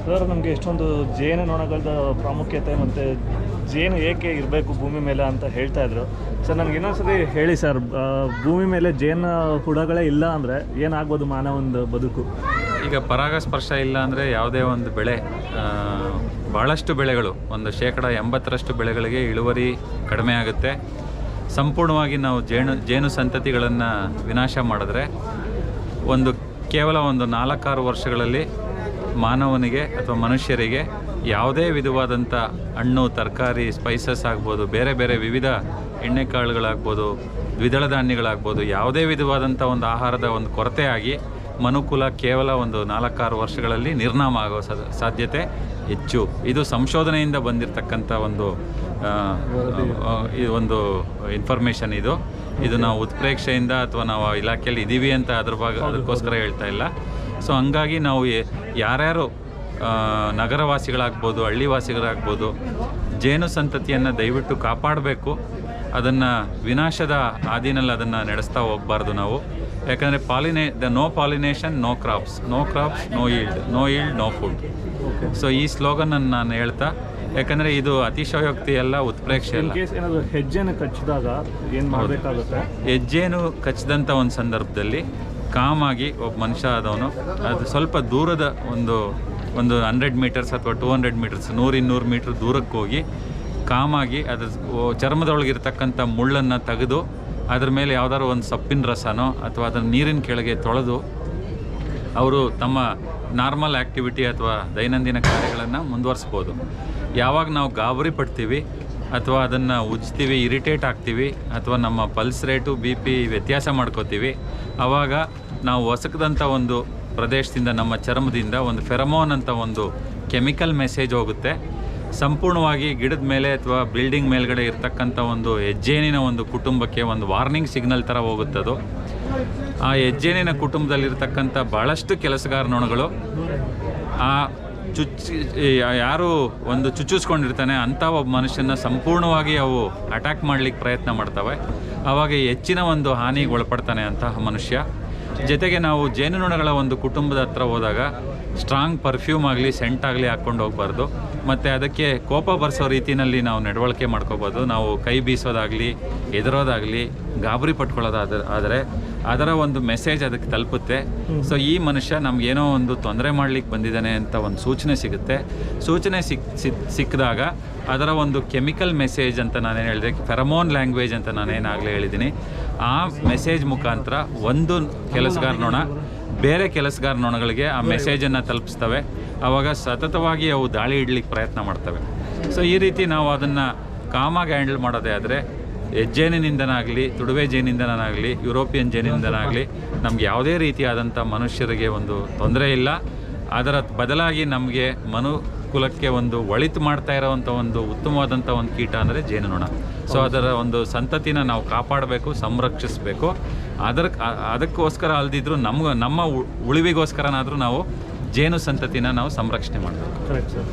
Sir, ನಮಗೆ ಎಷ್ಟೊಂದು ಜೇನುನೊಣಗಳ ಪ್ರಾಮುಖ್ಯತೆ ಮತ್ತು ಜೇನು ಏಕೆ ಇರಬೇಕು ಭೂಮಿ ಮೇಲೆ ಅಂತ ಹೇಳ್ತಾ ಇದ್ರು. ಸರ್, ನನಗೆ ಇನ್ನೊಂದ್ಸರಿ ಹೇಳಿ ಸರ್, ಭೂಮಿ ಮೇಲೆ ಜೇನು ಹುಳಗಳೇ ಇಲ್ಲ ಅಂದರೆ ಏನಾಗ್ಬೋದು ಮಾನವನ ಬದುಕು? ಈಗ ಪರಾಗಸ್ಪರ್ಶ ಇಲ್ಲ ಅಂದರೆ ಯಾವುದೇ ಒಂದು ಬೆಳೆ, ಭಾಳಷ್ಟು ಬೆಳೆಗಳು, ಒಂದು 80% ಬೆಳೆಗಳಿಗೆ ಇಳುವರಿ ಕಡಿಮೆ ಆಗುತ್ತೆ. ಸಂಪೂರ್ಣವಾಗಿ ನಾವು ಜೇನು ಸಂತತಿಗಳನ್ನು ವಿನಾಶ ಮಾಡಿದ್ರೆ ಕೇವಲ 4-6 ವರ್ಷಗಳಲ್ಲಿ ಮಾನವನಿಗೆ ಅಥವಾ ಮನುಷ್ಯರಿಗೆ ಯಾವುದೇ ವಿಧವಾದಂಥ ಹಣ್ಣು, ತರಕಾರಿ, ಸ್ಪೈಸಸ್ ಆಗ್ಬೋದು, ಬೇರೆ ಬೇರೆ ವಿವಿಧ ಎಣ್ಣೆಕಾಳುಗಳಾಗ್ಬೋದು, ದ್ವಿದಳ ಧಾನ್ಯಗಳಾಗ್ಬೋದು, ಯಾವುದೇ ವಿಧವಾದಂಥ ಒಂದು ಆಹಾರದ ಒಂದು ಕೊರತೆ ಆಗಿ ಮನುಕುಲ ಕೇವಲ 4-6 ವರ್ಷಗಳಲ್ಲಿ ನಿರ್ನಾಮ ಆಗೋ ಸಾಧ್ಯತೆ ಹೆಚ್ಚು. ಇದು ಸಂಶೋಧನೆಯಿಂದ ಬಂದಿರತಕ್ಕಂಥ ಒಂದು ಇನ್ಫಾರ್ಮೇಷನ್. ಇದು ನಾವು ಉತ್ಪ್ರೇಕ್ಷೆಯಿಂದ ಅಥವಾ ನಾವು ಇಲಾಖೆಯಲ್ಲಿ ಇದ್ದೀವಿ ಅಂತ ಅದಕ್ಕೋಸ್ಕರ ಹೇಳ್ತಾ ಇಲ್ಲ. ಸೊ ಹಂಗಾಗಿ ನಾವು ಯಾರ್ಯಾರು ನಗರವಾಸಿಗಳಾಗ್ಬೋದು, ಹಳ್ಳಿವಾಸಿಗಳಾಗ್ಬೋದು, ಜೇನು ಸಂತತಿಯನ್ನು ದಯವಿಟ್ಟು ಕಾಪಾಡಬೇಕು. ಅದನ್ನು ವಿನಾಶದ ಹಾದಿನಲ್ಲಿ ಅದನ್ನು ನಡೆಸ್ತಾ ಹೋಗಬಾರ್ದು ನಾವು. ಯಾಕಂದರೆ no pollination, no crops, no yield, no food. So ಈ ಸ್ಲೋಗನನ್ನು ನಾನು ಹೇಳ್ತಾ, ಯಾಕಂದರೆ ಇದು ಅತಿಶಯೋಕ್ತಿ ಅಲ್ಲ, ಉತ್ಪ್ರೇಕ್ಷೆ ಅಲ್ಲ. ಹೆಜ್ಜೆನ ಕಚ್ಚಿದಾಗ ಏನು ಮಾಡಬೇಕಾಗುತ್ತೆ? ಹೆಜ್ಜೆನು ಕಚ್ಚಿದಂಥ ಒಂದು ಸಂದರ್ಭದಲ್ಲಿ ಕಾಮಾಗಿ ಒಬ್ಬ ಮನುಷ್ಯ ಆದವನು ಅದು ಸ್ವಲ್ಪ ದೂರದ ಒಂದು 100 ಮೀಟರ್ಸ್ ಅಥವಾ 200 ಮೀಟರ್ಸ್, 100-200 ಮೀಟರ್ ದೂರಕ್ಕೆ ಹೋಗಿ ಕಾಮಾಗಿ ಅದ್ರ ಚರ್ಮದೊಳಗಿರ್ತಕ್ಕಂಥ ಮುಳ್ಳನ್ನು ತೆಗೆದು ಅದ್ರ ಮೇಲೆ ಯಾವುದಾದ್ರು ಒಂದು ಸೊಪ್ಪಿನ ರಸನೋ ಅಥವಾ ಅದನ್ನು ನೀರಿನ ಕೆಳಗೆ ತೊಳೆದು ಅವರು ತಮ್ಮ ನಾರ್ಮಲ್ ಆ್ಯಕ್ಟಿವಿಟಿ ಅಥವಾ ದೈನಂದಿನ ಕಾರ್ಯಗಳನ್ನು ಮುಂದುವರಿಸ್ಬೋದು. ಯಾವಾಗ ನಾವು ಗಾಬರಿ ಪಡ್ತೀವಿ ಅಥವಾ ಅದನ್ನು ಉಜ್ತೀವಿ, ಇರಿಟೇಟ್ ಆಗ್ತೀವಿ, ಅಥವಾ ನಮ್ಮ ಪಲ್ಸ್ ರೇಟು, BP ವ್ಯತ್ಯಾಸ ಮಾಡ್ಕೋತೀವಿ, ಆವಾಗ ನಾವು ಹೊಸಕದಂಥ ಒಂದು ಪ್ರದೇಶದಿಂದ, ನಮ್ಮ ಚರ್ಮದಿಂದ ಒಂದು ಫೆರಮೋನ್ ಅಂತ ಒಂದು ಕೆಮಿಕಲ್ ಮೆಸೇಜ್ ಹೋಗುತ್ತೆ. ಸಂಪೂರ್ಣವಾಗಿ ಗಿಡದ ಮೇಲೆ ಅಥವಾ ಬಿಲ್ಡಿಂಗ್ ಮೇಲ್ಗಡೆ ಇರ್ತಕ್ಕಂಥ ಒಂದು ಹೆಜ್ಜೇನಿನ ಒಂದು ಕುಟುಂಬಕ್ಕೆ ಒಂದು ವಾರ್ನಿಂಗ್ ಸಿಗ್ನಲ್ ಥರ ಹೋಗುತ್ತದು. ಆ ಹೆಜ್ಜೇನಿನ ಕುಟುಂಬದಲ್ಲಿರ್ತಕ್ಕಂಥ ಭಾಳಷ್ಟು ಕೆಲಸಗಾರ ನೊಣಗಳು ಯಾರು ಚುಚ್ಚಿಸ್ಕೊಂಡಿರ್ತಾನೆ ಅಂಥ ಒಬ್ಬ ಮನುಷ್ಯನ ಸಂಪೂರ್ಣವಾಗಿ ಅವು ಅಟ್ಯಾಕ್ ಮಾಡಲಿಕ್ಕೆ ಪ್ರಯತ್ನ ಮಾಡ್ತವೆ. ಆವಾಗ ಹೆಚ್ಚಿನ ಒಂದು ಹಾನಿಗೆ ಒಳಪಡ್ತಾನೆ ಅಂತಹ ಮನುಷ್ಯ. ಜೊತೆಗೆ ನಾವು ಜೇನುನೊಣಗಳ ಒಂದು ಕುಟುಂಬದ ಹತ್ರ ಹೋದಾಗ ಸ್ಟ್ರಾಂಗ್ ಪರ್ಫ್ಯೂಮ್ ಆಗಲಿ, ಸೆಂಟ್ ಆಗಲಿ ಹಾಕ್ಕೊಂಡು ಹೋಗ್ಬಾರ್ದು. ಮತ್ತು ಅದಕ್ಕೆ ಕೋಪ ಬರೆಸೋ ರೀತಿಯಲ್ಲಿ ನಾವು ನಡವಳಿಕೆ ಮಾಡ್ಕೋಬೋದು. ನಾವು ಕೈ ಬೀಸೋದಾಗಲಿ, ಎದುರೋದಾಗಲಿ, ಗಾಬರಿ ಪಟ್ಕೊಳ್ಳೋದಾದರೆ ಅದರ ಒಂದು ಮೆಸೇಜ್ ಅದಕ್ಕೆ ತಲುಪುತ್ತೆ. ಸೊ ಈ ಮನುಷ್ಯ ನಮಗೇನೋ ಒಂದು ತೊಂದರೆ ಮಾಡಲಿಕ್ಕೆ ಬಂದಿದ್ದಾನೆ ಅಂತ ಒಂದು ಸೂಚನೆ ಸಿಗುತ್ತೆ. ಸೂಚನೆ ಸಿಕ್ಕಿದಾಗ ಅದರ ಒಂದು ಕೆಮಿಕಲ್ ಮೆಸೇಜ್ ಅಂತ ನಾನೇನು ಹೇಳಿದೆ, ಫೆರಮೋನ್ ಲ್ಯಾಂಗ್ವೇಜ್ ಅಂತ ನಾನೇನಾಗಲೇ ಹೇಳಿದ್ದೀನಿ, ಆ ಮೆಸೇಜ್ ಮುಖಾಂತರ ಒಂದು ಕೆಲಸಗಾರ ನೊಣ ಬೇರೆ ಕೆಲಸಗಾರ ನೊಣಗಳಿಗೆ ಆ ಮೆಸೇಜನ್ನು ತಲುಪಿಸ್ತವೆ. ಆವಾಗ ಸತತವಾಗಿ ಅವು ದಾಳಿ ಇಡಲಿಕ್ಕೆ ಪ್ರಯತ್ನ ಮಾಡ್ತವೆ. ಸೊ ಈ ರೀತಿ ನಾವು ಅದನ್ನು ಕಾಮಾಗಿ ಹ್ಯಾಂಡಲ್ ಮಾಡೋದೇ ಆದರೆ ಜೇನಿನಿಂದನಾಗಲಿ, ತುಡುವೆ ಜೇನಿಂದನಾಗಲಿ, ಯುರೋಪಿಯನ್ ಜೇನಿಂದನಾಗಲಿ ನಮ್ಗೆ ಯಾವುದೇ ರೀತಿಯಾದಂಥ ಮನುಷ್ಯರಿಗೆ ಒಂದು ತೊಂದರೆ ಇಲ್ಲ. ಅದರ ಬದಲಾಗಿ ನಮಗೆ ಮನುಕುಲಕ್ಕೆ ಒಂದು ಒಳಿತು ಮಾಡ್ತಾ ಇರೋವಂಥ ಒಂದು ಉತ್ತಮವಾದಂಥ ಒಂದು ಕೀಟ ಅಂದರೆ ಜೇನುನೊಣ. ಸೊ ಅದರ ಒಂದು ಸಂತತಿನ ನಾವು ಕಾಪಾಡಬೇಕು, ಸಂರಕ್ಷಿಸಬೇಕು. ಅದಕ್ಕೋಸ್ಕರ ಅಲ್ದಿದ್ರು ನಮ್ಮ ಉಳಿವಿಗೋಸ್ಕರನಾದರೂ ನಾವು ಜೇನು ಸಂತತಿನ ನಾವು ಸಂರಕ್ಷಣೆ ಮಾಡಬೇಕು. Correct sir.